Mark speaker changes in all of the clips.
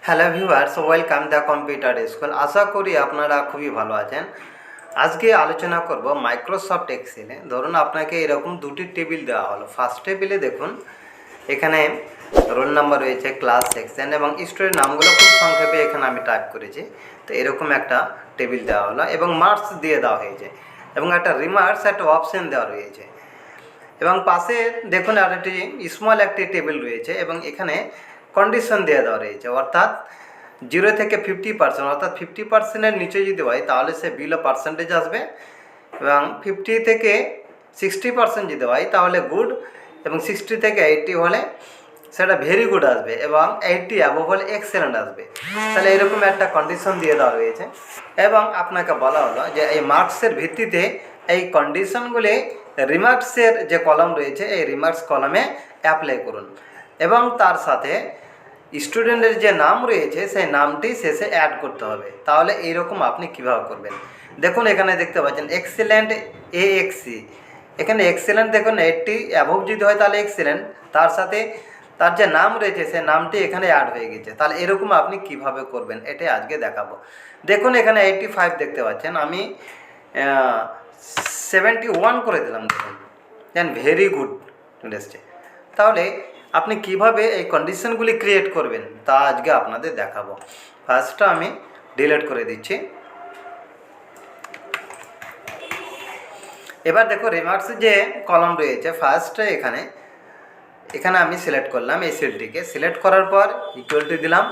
Speaker 1: Hello viewers, welcome the computer school. আশা করি আপনারা খুবই ভালো আছেন। আজকে আলোচনা করব মাইক্রোসফট এক্সেলে। ধরুন আপনাকে এরকম দুটি টেবিল দেওয়া হলো। ফার্স্ট টেবিলে দেখুন এখানে রোল নাম্বার রয়েছে, ক্লাস, সেকশন এবং স্টুডেন্ট নামগুলো খুব সংক্ষেপে এখানে আমি টাইপ করেছি। তো এরকম একটা টেবিল দেওয়া হলো এবং মার্কস দিয়ে দেওয়া হয়েছে এবং একটা রিমার্কস, একটা অপশন দেওয়া রয়েছে এবং পাশে দেখুন আর একটি স্মল একটি টেবিল রয়েছে এবং এখানে কন্ডিশন দিয়ে দেওয়া রয়েছে, অর্থাৎ 0 থেকে 50%, অর্থাৎ 50%-এর নিচে যদি হয় তাহলে সে বিলো পার্সেন্টেজ আসবে এবং 50 থেকে 60% যদি হয় তাহলে গুড এবং 60 থেকে 80 হলে সেটা ভেরি গুড আসবে এবং 80 অ্যাবভ হলে এক্সেলেন্ট আসবে। তাহলে এরকম একটা কন্ডিশন দিয়ে দেওয়া রয়েছে এবং আপনাকে বলা হলো যে এই মার্কসের ভিত্তিতে এই কন্ডিশনগুলি রিমার্কসের যে কলাম রয়েছে এই রিমার্কস কলামে অ্যাপ্লাই করুন এবং তার সাথে স্টুডেন্টের যে নাম রয়েছে সেই নামটি শেষে অ্যাড করতে হবে। তাহলে এইরকম আপনি কীভাবে করবেন দেখুন, এখানে দেখতে পাচ্ছেন এক্সেলেন্ট AXE, এখানে এক্সেলেন্ট দেখুন 80 অ্যাবভ যদি হয় তাহলে এক্সেলেন্ট, তার সাথে তার যে নাম রয়েছে সেই নামটি এখানে অ্যাড হয়ে গেছে। তাহলে এরকম আপনি কিভাবে করবেন এটাই আজকে দেখাবো। দেখুন এখানে 85 দেখতে পাচ্ছেন, আমি 71 করে দিলাম। দেখুন দেন ভেরি গুড এসছে। তাহলে আপনি কিভাবে এই কন্ডিশনগুলি ক্রিয়েট করবেন তা আজকে আপনাদের দেখাবো। ফার্স্টটা আমি ডিলিট করে দিচ্ছি। এবার দেখো রিমার্কসের যে কলাম রয়েছে ফার্স্টে এখানে আমি সিলেক্ট করলাম এই সেলটিকে। সিলেক্ট করার পর ইকুয়াল টু দিলাম।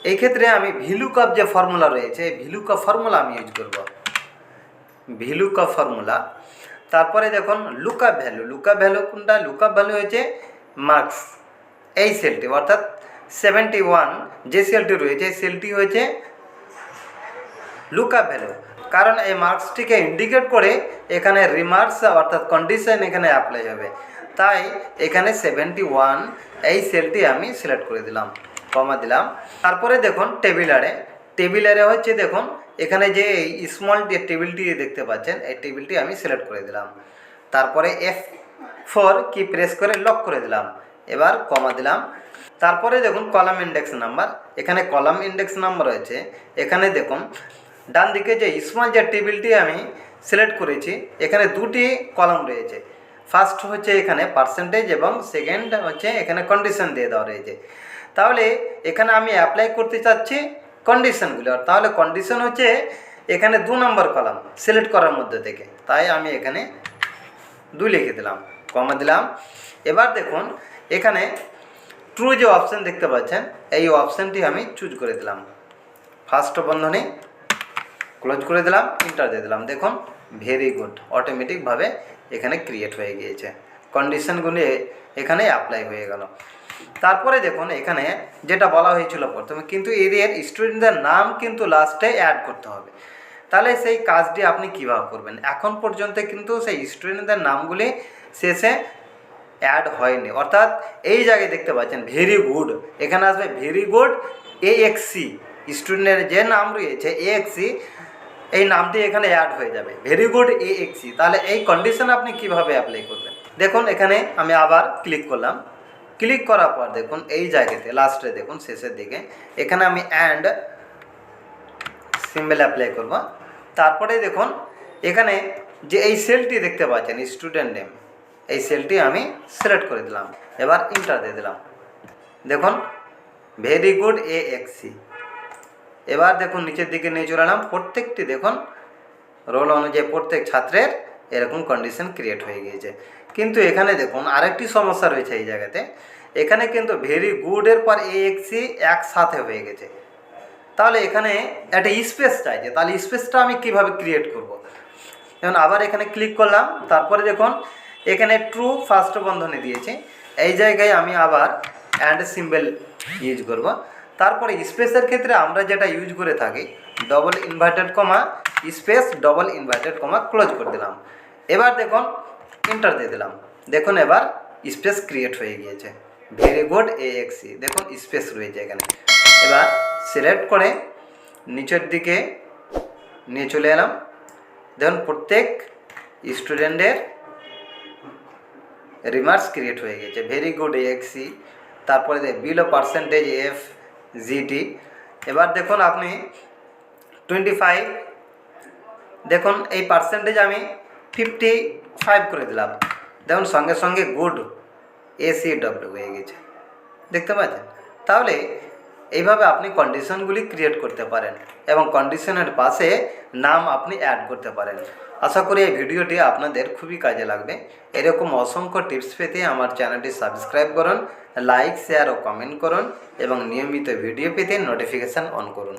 Speaker 1: এই ক্ষেত্রে আমি ভিলুকআপ যে ফর্মুলা রয়েছে এই ভিলুকআপ ফর্মুলা আমি ইউজ করব। ভিলুকআপ ফর্মুলা, তারপরে দেখুন লুকআপ ভ্যালু। লুকআপ ভ্যালু কোনটা? লুকআপ ভ্যালু হচ্ছে মার্কস, এই সেলটি অর্থাৎ 71 যে সেলটি রয়েছে এই সেলটি হয়েছে লুকআপ ভ্যালু, কারণ এই মার্কসটিকে ইন্ডিকেট করে এখানে রিমার্কস অর্থাৎ কন্ডিশন এখানে অ্যাপ্লাই হবে। তাই এখানে 71 এই সেলটি আমি সিলেক্ট করে দিলাম, কমা দিলাম। তারপরে দেখুন টেবিলারে হচ্ছে দেখুন এখানে যে এই স্মল যে টেবিলটি দেখতে পাচ্ছেন এই টেবিলটি আমি সিলেক্ট করে দিলাম। তারপরে F4 কি প্রেস করে লক করে দিলাম, এবার কমা দিলাম। তারপরে দেখুন কলাম ইন্ডেক্স নাম্বার, এখানে কলাম ইন্ডেক্স নাম্বার রয়েছে। এখানে দেখুন ডান দিকে যে স্মল যে টেবিলটি আমি সিলেক্ট করেছি এখানে দুটি কলাম রয়েছে। ফার্স্ট হচ্ছে এখানে পার্সেন্টেজ এবং সেকেন্ড হচ্ছে এখানে কন্ডিশন দিয়ে দেওয়া রয়েছে। তাহলে এখানে আমি অ্যাপ্লাই করতে চাচ্ছি কন্ডিশনগুলো, তাহলে কন্ডিশন হচ্ছে এখানে 2 নম্বর কলাম সিলেক্ট করার মধ্যে থেকে, তাই আমি এখানে 2 লিখে দিলাম, কমা দিলাম। এবার দেখুন এখানে ট্রু যে অপশান দেখতে পাচ্ছেন এই অপশানটি আমি চুজ করে দিলাম। ফার্স্ট বন্ধনী ক্লোজ করে দিলাম, ইন্টার দিয়ে দিলাম। দেখুন ভেরি গুড, অটোমেটিকভাবে এখানে ক্রিয়েট হয়ে গিয়েছে, কন্ডিশনগুলি এখানে অ্যাপ্লাই হয়ে গেল। তারপরে দেখুন এখানে যেটা বলা হয়েছিল প্রথমে, কিন্তু এদের স্টুডেন্টদের নাম কিন্তু লাস্টে অ্যাড করতে হবে। তাহলে সেই কাজটি আপনি কীভাবে করবেন? এখন পর্যন্ত কিন্তু সেই স্টুডেন্টদের নামগুলি শেষে অ্যাড হয়নি, অর্থাৎ এই জায়গায় দেখতে পাচ্ছেন ভেরি গুড, এখানে আসবে ভেরি গুড AXE, স্টুডেন্টের যে নাম রয়েছে AXE এই নামটি এখানে অ্যাড হয়ে যাবে, ভেরি গুড AXE। তাহলে এই কন্ডিশন আপনি কিভাবে অ্যাপ্লাই করবেন? দেখুন এখানে আমি আবার ক্লিক করলাম। ক্লিক করার পর দেখুন এই জায়গাতে লাস্টে দেখুন শেষের দিকে এখানে আমি অ্যান্ড সিম্বল অ্যাপ্লাই করব। তারপরে দেখুন এখানে যে এই সেলটি দেখতে পাচ্ছেন স্টুডেন্ট নেম, এই সেলটি আমি সিলেক্ট করে দিলাম, এবার ইন্টার দিয়ে দিলাম। দেখুন ভেরি গুড AXE। এবার দেখুন নিচের দিকে নিয়ে চলে এলাম, প্রত্যেকটি দেখুন রোল অনুযায়ী প্রত্যেক ছাত্রের এরকম কন্ডিশন ক্রিয়েট হয়ে গিয়েছে। কিন্তু এখানে দেখুন আরেকটি সমস্যা রয়েছে এই জায়গাতে, এখানে কিন্তু ভেরি গুডের পর AXE একসাথে হয়ে গেছে। তাহলে এখানে একটা স্পেস চাইছে, তাহলে স্পেসটা আমি কিভাবে ক্রিয়েট করব? যেমন আবার এখানে ক্লিক করলাম, তারপরে দেখুন এখানে ট্রু ফার্স্ট বন্ধনী দিয়েছে, এই জায়গায় আমি আবার অ্যান্ড সিম্বল ইউজ করব। তারপরে স্পেসের ক্ষেত্রে আমরা যেটা ইউজ করে থাকি double inverted comma space double inverted comma close করে দিলাম। এবার দেখুন ইন্টার দিয়ে দিলাম। দেখুন এবার স্পেস ক্রিয়েট হয়ে গিয়েছে, ভেরি গুড AXE। দেখুন স্পেস রয়েছে এখানে। এবার সিলেক্ট করে নিচের দিকে নিয়ে চলে এলাম। দেখুন প্রত্যেক স্টুডেন্টের রিমার্কস ক্রিয়েট হয়ে গেছে, ভেরি গুড AXE। তারপরে বিলো পার্সেন্টেজ F, জিটি। এবার দেখুন আপনি 25, দেখুন এই পার্সেন্টেজ আমি 55 করে দিলাম, দেখুন সঙ্গে সঙ্গে গুড ACW হয়ে গেছে, দেখতে পাচ্ছেন। তাহলে এইভাবে আপনি কন্ডিশনগুলি ক্রিয়েট করতে পারেন এবং কন্ডিশনের পাশে নাম আপনি অ্যাড করতে পারেন। আশা করি এই ভিডিওটি আপনাদের খুবই কাজে লাগবে। এরকম অসংখ্য টিপস পেতে আমার চ্যানেলটি সাবস্ক্রাইব করুন, লাইক, শেয়ার ও কমেন্ট করুন এবং নিয়মিত ভিডিও পেতে নোটিফিকেশান অন করুন।